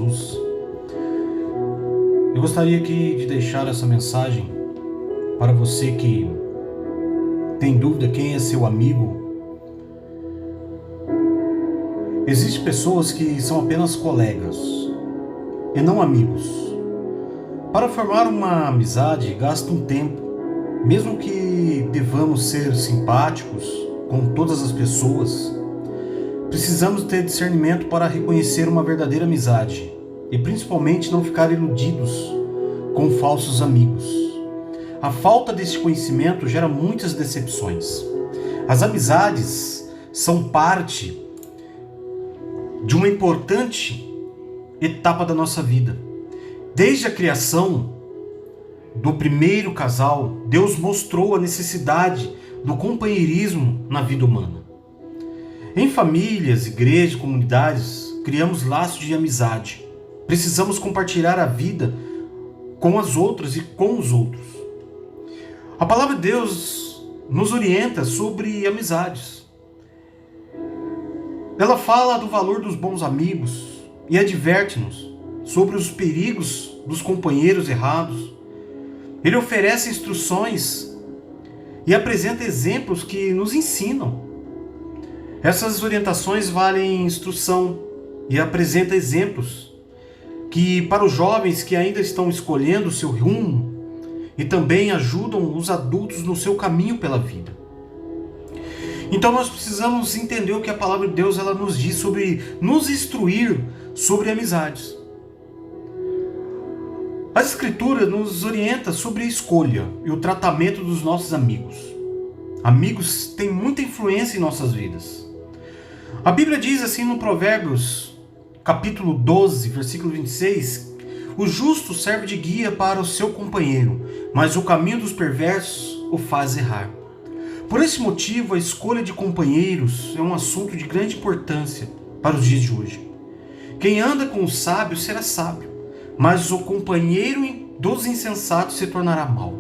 Jesus. Eu gostaria aqui de deixar essa mensagem para você que tem dúvida quem é seu amigo. Existem pessoas que são apenas colegas e não amigos. Para formar uma amizade, gasta um tempo. Mesmo que devamos ser simpáticos com todas as pessoas, precisamos ter discernimento para reconhecer uma verdadeira amizade e principalmente não ficar iludidos com falsos amigos. A falta deste conhecimento gera muitas decepções. As amizades são parte de uma importante etapa da nossa vida. Desde a criação do primeiro casal, Deus mostrou a necessidade do companheirismo na vida humana. Em famílias, igrejas, comunidades, criamos laços de amizade. Precisamos compartilhar a vida com as outras e com os outros. A palavra de Deus nos orienta sobre amizades. Ela fala do valor dos bons amigos e adverte-nos sobre os perigos dos companheiros errados. Ele oferece instruções e apresenta exemplos que nos ensinam. Essas orientações valem instrução e apresenta exemplos que para os jovens que ainda estão escolhendo o seu rumo e também ajudam os adultos no seu caminho pela vida. Então nós precisamos entender o que a palavra de Deus ela nos diz sobre nos instruir sobre amizades. A Escritura nos orienta sobre a escolha e o tratamento dos nossos amigos. Amigos têm muita influência em nossas vidas. A Bíblia diz assim no Provérbios, capítulo 12, versículo 26, o justo serve de guia para o seu companheiro, mas o caminho dos perversos o faz errar. Por esse motivo, a escolha de companheiros é um assunto de grande importância para os dias de hoje. Quem anda com o sábio será sábio, mas o companheiro dos insensatos se tornará mau.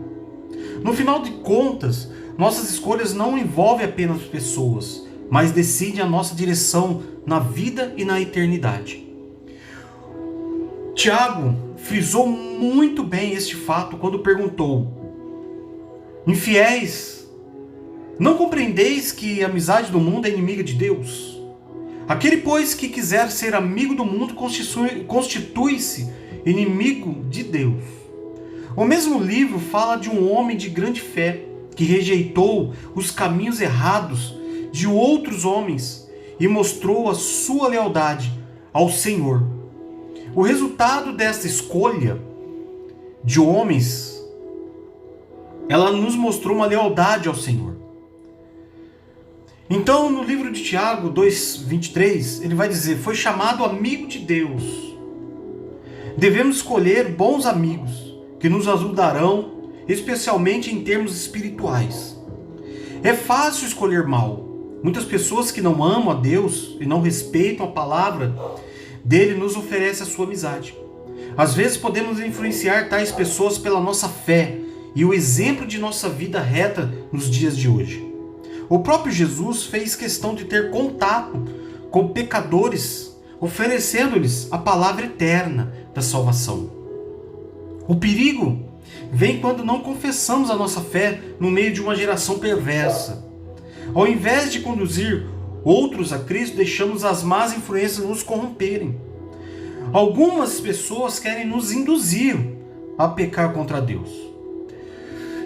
No final de contas, nossas escolhas não envolvem apenas pessoas, mas decidem a nossa direção na vida e na eternidade. Tiago frisou muito bem este fato quando perguntou: infiéis, não compreendeis que a amizade do mundo é inimiga de Deus? Aquele, pois, que quiser ser amigo do mundo constitui-se inimigo de Deus. O mesmo livro fala de um homem de grande fé que rejeitou os caminhos errados de outros homens e mostrou a sua lealdade ao Senhor. O resultado desta escolha de homens, ela nos mostrou uma lealdade ao Senhor. Então, no livro de Tiago 2:23, ele vai dizer: foi chamado amigo de Deus. Devemos escolher bons amigos que nos ajudarão, especialmente em termos espirituais. É fácil escolher mal. Muitas pessoas que não amam a Deus e não respeitam a palavra dele nos oferecem a sua amizade. Às vezes podemos influenciar tais pessoas pela nossa fé e o exemplo de nossa vida reta nos dias de hoje. O próprio Jesus fez questão de ter contato com pecadores, oferecendo-lhes a palavra eterna da salvação. O perigo vem quando não confessamos a nossa fé no meio de uma geração perversa. Ao invés de conduzir outros a Cristo, deixamos as más influências nos corromperem. Algumas pessoas querem nos induzir a pecar contra Deus.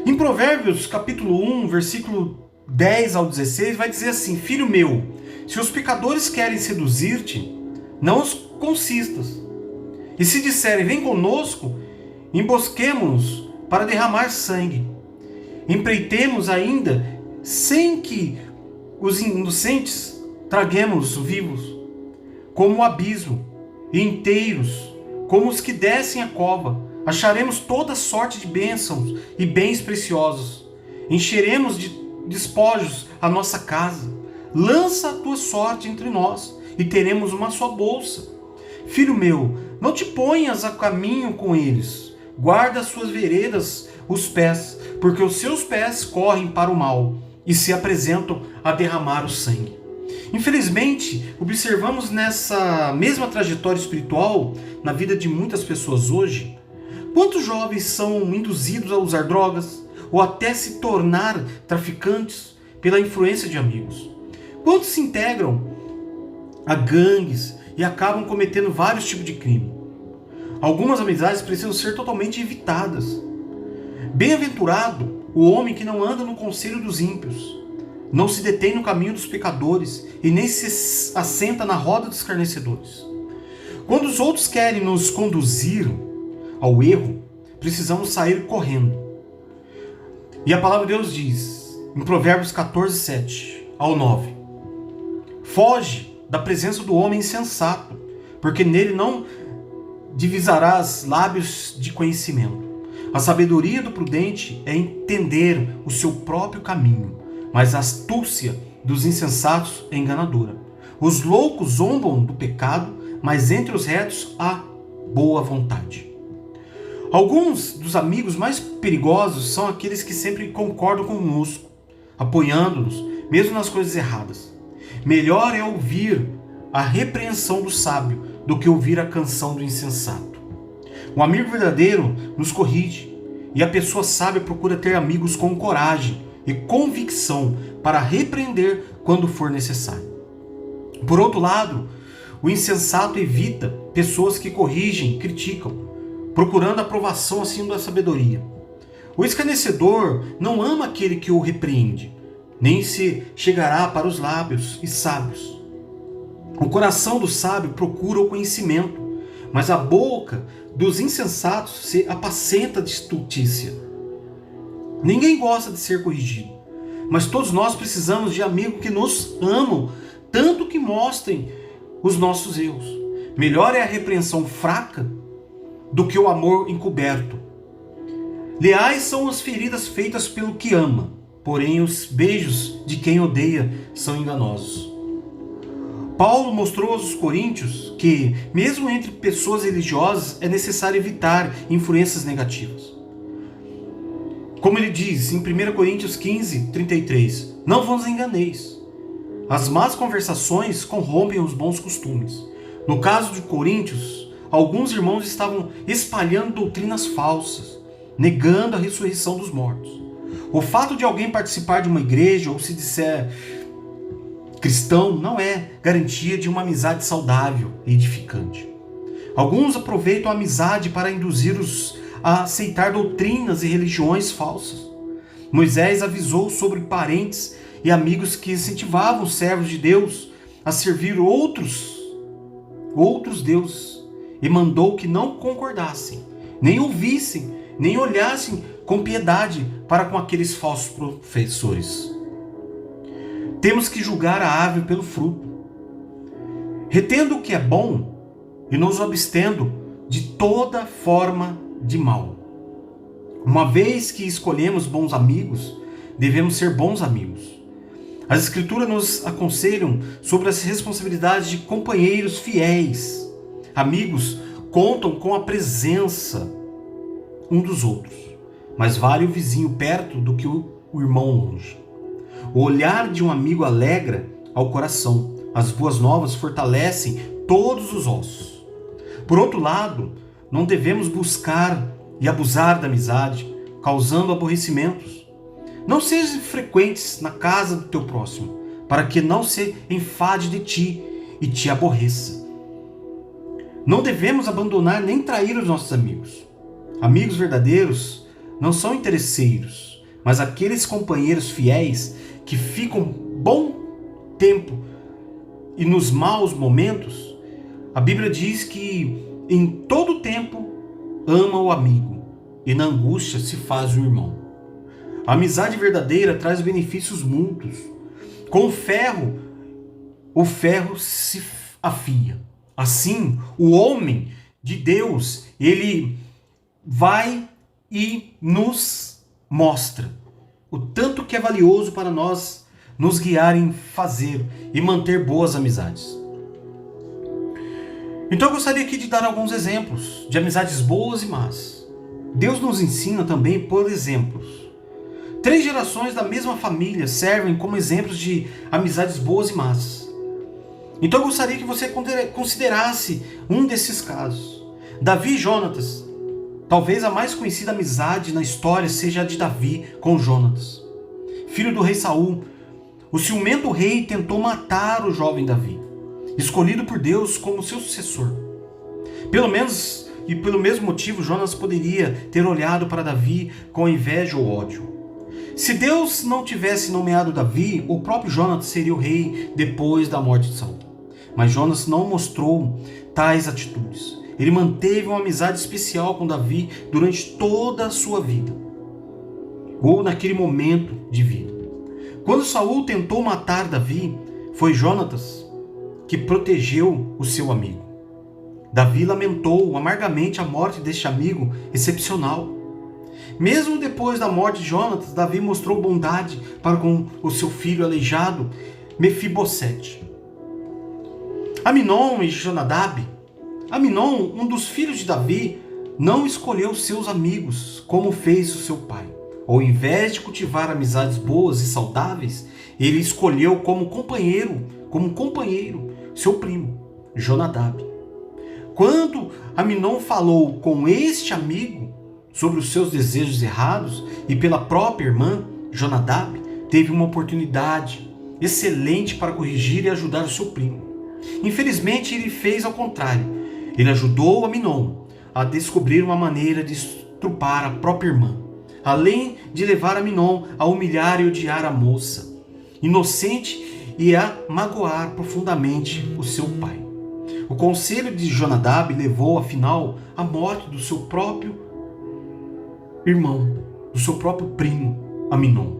Em Provérbios, capítulo 1, versículo 10 ao 16, vai dizer assim: filho meu, se os pecadores querem seduzir-te, não os consistas. E se disserem, vem conosco, embosquemo-nos para derramar sangue. Empreitemos ainda, sem que os inocentes traguemos vivos, como o abismo, e inteiros, como os que descem a cova. Acharemos toda sorte de bênçãos e bens preciosos. Encheremos de despojos a nossa casa. Lança a tua sorte entre nós, e teremos uma só bolsa. Filho meu, não te ponhas a caminho com eles. Guarda as suas veredas, os pés, porque os seus pés correm para o mal e se apresentam a derramar o sangue. Infelizmente, observamos nessa mesma trajetória espiritual na vida de muitas pessoas hoje, quantos jovens são induzidos a usar drogas ou até se tornar traficantes pela influência de amigos. Quantos se integram a gangues e acabam cometendo vários tipos de crime. Algumas amizades precisam ser totalmente evitadas. Bem-aventurado o homem que não anda no conselho dos ímpios, não se detém no caminho dos pecadores e nem se assenta na roda dos escarnecedores. Quando os outros querem nos conduzir ao erro, precisamos sair correndo. E a palavra de Deus diz, em Provérbios 14, 7 ao 9, foge da presença do homem insensato, porque nele não divisarás lábios de conhecimento. A sabedoria do prudente é entender o seu próprio caminho, mas a astúcia dos insensatos é enganadora. Os loucos zombam do pecado, mas entre os retos há boa vontade. Alguns dos amigos mais perigosos são aqueles que sempre concordam conosco, apoiando-nos, mesmo nas coisas erradas. Melhor é ouvir a repreensão do sábio do que ouvir a canção do insensato. O amigo verdadeiro nos corrige, e a pessoa sábia procura ter amigos com coragem e convicção para repreender quando for necessário. Por outro lado, o insensato evita pessoas que corrigem, criticam, procurando a aprovação acima da sabedoria. O escarnecedor não ama aquele que o repreende, nem se chegará para os lábios e sábios. O coração do sábio procura o conhecimento, mas a boca dos insensatos se apacenta de estultícia. Ninguém gosta de ser corrigido, mas todos nós precisamos de amigos que nos amam, tanto que mostrem os nossos erros. Melhor é a repreensão fraca do que o amor encoberto. Leais são as feridas feitas pelo que ama, porém os beijos de quem odeia são enganosos. Paulo mostrou aos coríntios que, mesmo entre pessoas religiosas, é necessário evitar influências negativas. Como ele diz em 1 Coríntios 15, 33, não vos enganeis. As más conversações corrompem os bons costumes. No caso de Coríntios, alguns irmãos estavam espalhando doutrinas falsas, negando a ressurreição dos mortos. O fato de alguém participar de uma igreja ou se disser cristão não é garantia de uma amizade saudável e edificante. Alguns aproveitam a amizade para induzir-os a aceitar doutrinas e religiões falsas. Moisés avisou sobre parentes e amigos que incentivavam os servos de Deus a servir outros deuses e mandou que não concordassem, nem ouvissem, nem olhassem com piedade para com aqueles falsos professores. Temos que julgar a árvore pelo fruto, retendo o que é bom e nos abstendo de toda forma de mal. Uma vez que escolhemos bons amigos, devemos ser bons amigos. As Escrituras nos aconselham sobre as responsabilidades de companheiros fiéis. Amigos contam com a presença um dos outros, mas vale o vizinho perto do que o irmão longe. O olhar de um amigo alegra ao coração. As boas novas fortalecem todos os ossos. Por outro lado, não devemos buscar e abusar da amizade, causando aborrecimentos. Não sejam frequentes na casa do teu próximo, para que não se enfade de ti e te aborreça. Não devemos abandonar nem trair os nossos amigos. Amigos verdadeiros não são interesseiros, mas aqueles companheiros fiéis que ficam bom tempo e nos maus momentos. A Bíblia diz que em todo tempo ama o amigo e na angústia se faz o irmão. A amizade verdadeira traz benefícios mútuos. Com o ferro se afia. Assim, o homem de Deus, ele vai e nos mostra o tanto que é valioso para nós nos guiar em fazer e manter boas amizades. Então eu gostaria aqui de dar alguns exemplos de amizades boas e más. Deus nos ensina também por exemplos. 3 gerações da mesma família servem como exemplos de amizades boas e más. Então eu gostaria que você considerasse um desses casos. Davi e Jonatas. Talvez a mais conhecida amizade na história seja a de Davi com Jonatas, filho do rei Saul. O ciumento rei tentou matar o jovem Davi, escolhido por Deus como seu sucessor. Pelo mesmo motivo, Jonatas poderia ter olhado para Davi com inveja ou ódio. Se Deus não tivesse nomeado Davi, o próprio Jonatas seria o rei depois da morte de Saul. Mas Jonatas não mostrou tais atitudes. Ele manteve uma amizade especial com Davi durante toda a sua vida, ou naquele momento de vida. Quando Saul tentou matar Davi, foi Jonatas que protegeu o seu amigo. Davi lamentou amargamente a morte deste amigo excepcional. Mesmo depois da morte de Jonatas, Davi mostrou bondade para com o seu filho aleijado, Mefibosete. Aminon e Jonadab. Aminon, um dos filhos de Davi, não escolheu seus amigos como fez o seu pai. Ao invés de cultivar amizades boas e saudáveis, ele escolheu como companheiro seu primo, Jonadab. Quando Aminon falou com este amigo sobre os seus desejos errados e pela própria irmã, Jonadab teve uma oportunidade excelente para corrigir e ajudar o seu primo. Infelizmente, ele fez ao contrário. Ele ajudou Aminon a descobrir uma maneira de estrupar a própria irmã, além de levar Aminon a humilhar e odiar a moça inocente e a magoar profundamente o seu pai. O conselho de Jonadab levou, afinal, à morte do seu próprio irmão, do seu próprio primo, Aminon.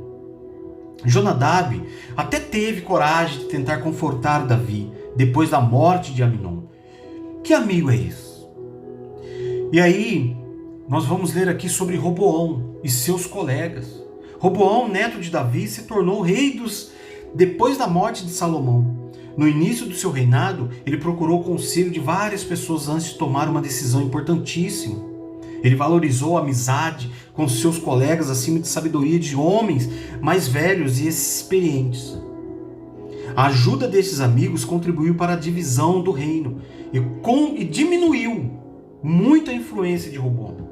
Jonadab até teve coragem de tentar confortar Davi depois da morte de Aminon. Que amigo é esse? E aí, nós vamos ler aqui sobre Roboão e seus colegas. Roboão, neto de Davi, se tornou rei depois da morte de Salomão. No início do seu reinado, ele procurou o conselho de várias pessoas antes de tomar uma decisão importantíssima. Ele valorizou a amizade com seus colegas acima de sabedoria de homens mais velhos e experientes. A ajuda desses amigos contribuiu para a divisão do reino e diminuiu muito a influência de Roboão.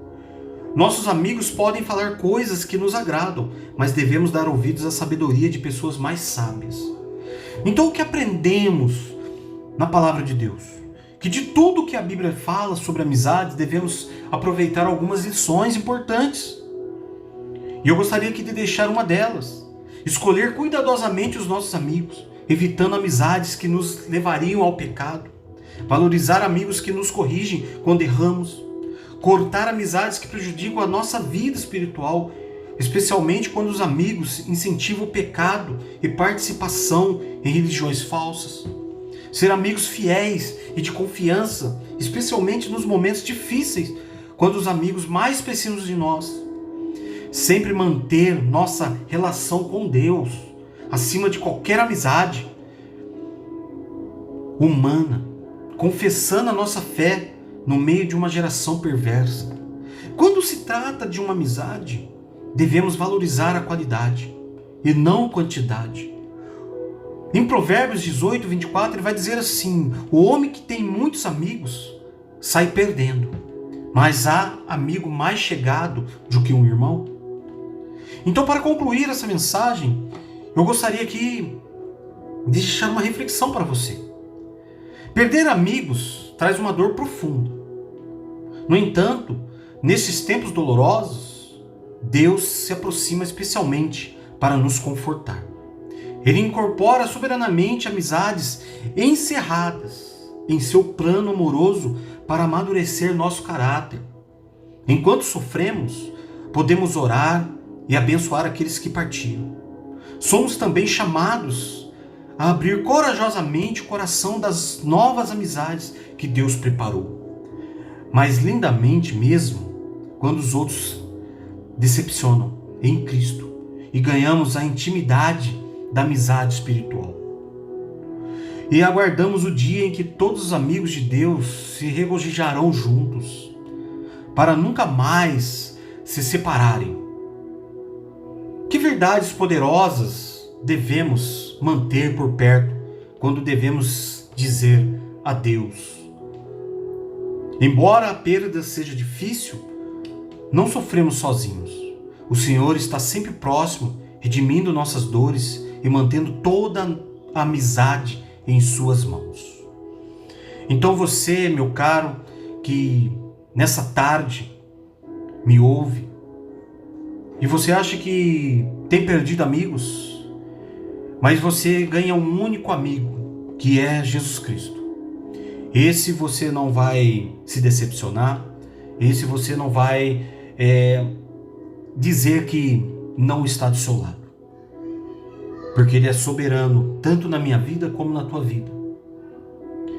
Nossos amigos podem falar coisas que nos agradam, mas devemos dar ouvidos à sabedoria de pessoas mais sábias. Então, o que aprendemos na palavra de Deus? Que de tudo que a Bíblia fala sobre amizades, devemos aproveitar algumas lições importantes. E eu gostaria aqui de deixar uma delas: escolher cuidadosamente os nossos amigos, evitando amizades que nos levariam ao pecado, valorizar amigos que nos corrigem quando erramos, cortar amizades que prejudicam a nossa vida espiritual, especialmente quando os amigos incentivam o pecado e participação em religiões falsas. Ser amigos fiéis e de confiança, especialmente nos momentos difíceis, quando os amigos mais precisam de nós. Sempre manter nossa relação com Deus acima de qualquer amizade humana, confessando a nossa fé no meio de uma geração perversa. Quando se trata de uma amizade, devemos valorizar a qualidade e não quantidade. Em Provérbios 18, 24, ele vai dizer assim: o homem que tem muitos amigos sai perdendo, mas há amigo mais chegado do que um irmão. Então, para concluir essa mensagem, eu gostaria aqui de deixar uma reflexão para você. Perder amigos traz uma dor profunda. No entanto, nesses tempos dolorosos, Deus se aproxima especialmente para nos confortar. Ele incorpora soberanamente amizades encerradas em seu plano amoroso para amadurecer nosso caráter. Enquanto sofremos, podemos orar e abençoar aqueles que partiram. Somos também chamados a abrir corajosamente o coração das novas amizades que Deus preparou. Mas lindamente mesmo, quando os outros decepcionam em Cristo e ganhamos a intimidade da amizade espiritual. E aguardamos o dia em que todos os amigos de Deus se regozijarão juntos, para nunca mais se separarem. Que verdades poderosas devemos manter por perto quando devemos dizer adeus. Embora a perda seja difícil, não sofremos sozinhos. O Senhor está sempre próximo, redimindo nossas dores e mantendo toda a amizade em suas mãos. Então você, meu caro, que nessa tarde me ouve, e você acha que tem perdido amigos, mas você ganha um único amigo, que é Jesus Cristo. Esse você não vai se decepcionar, esse você não vai dizer que não está do seu lado. Porque Ele é soberano, tanto na minha vida como na tua vida.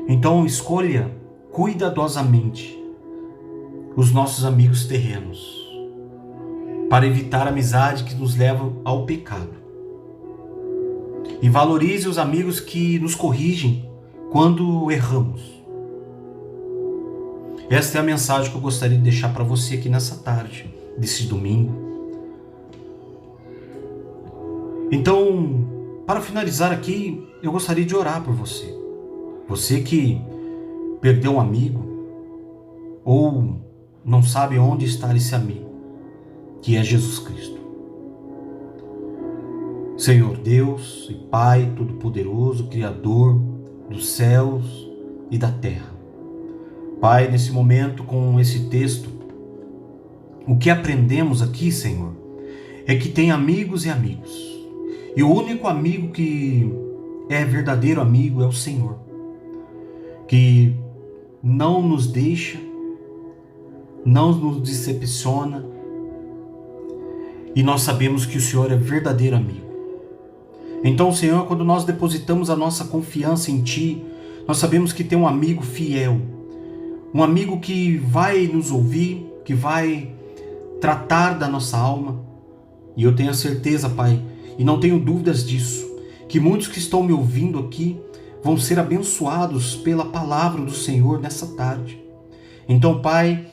Então escolha cuidadosamente os nossos amigos terrenos, para evitar a amizade que nos leva ao pecado. E valorize os amigos que nos corrigem quando erramos. Esta é a mensagem que eu gostaria de deixar para você aqui nessa tarde, desse domingo. Então, para finalizar aqui, eu gostaria de orar por você. Você que perdeu um amigo, ou não sabe onde está esse amigo, que é Jesus Cristo. Senhor Deus e Pai Todo-Poderoso, Criador dos céus e da terra. Pai, nesse momento, com esse texto, o que aprendemos aqui, Senhor, é que tem amigos e amigos. E o único amigo que é verdadeiro amigo é o Senhor, que não nos deixa, não nos decepciona, e nós sabemos que o Senhor é verdadeiro amigo. Então, Senhor, quando nós depositamos a nossa confiança em Ti, nós sabemos que tem um amigo fiel, um amigo que vai nos ouvir, que vai tratar da nossa alma. E eu tenho a certeza, Pai, e não tenho dúvidas disso, que muitos que estão me ouvindo aqui vão ser abençoados pela palavra do Senhor nessa tarde. Então, Pai,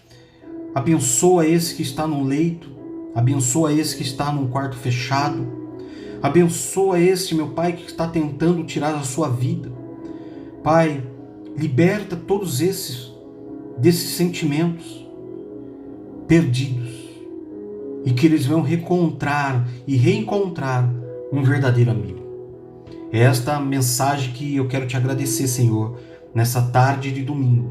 abençoa esse que está no leito, abençoa esse que está num quarto fechado, abençoa esse, meu Pai, que está tentando tirar a sua vida. Pai, liberta todos desses sentimentos perdidos, e que eles vão reencontrar um verdadeiro amigo. É esta mensagem que eu quero te agradecer, Senhor, nessa tarde de domingo,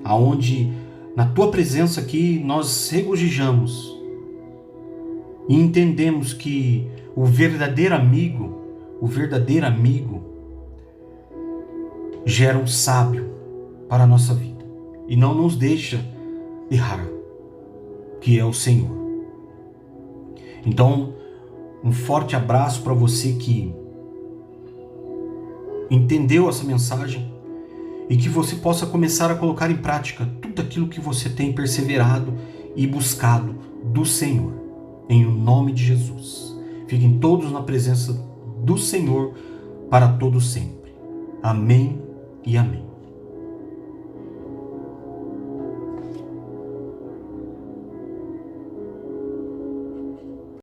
aonde na tua presença aqui nós regozijamos e entendemos que o verdadeiro amigo gera um sábio para a nossa vida e não nos deixa errar, que é o Senhor. Então, um forte abraço para você que entendeu essa mensagem e que você possa começar a colocar em prática tudo aquilo que você tem perseverado e buscado do Senhor. Em nome de Jesus. Fiquem todos na presença do Senhor para todo sempre. Amém e amém.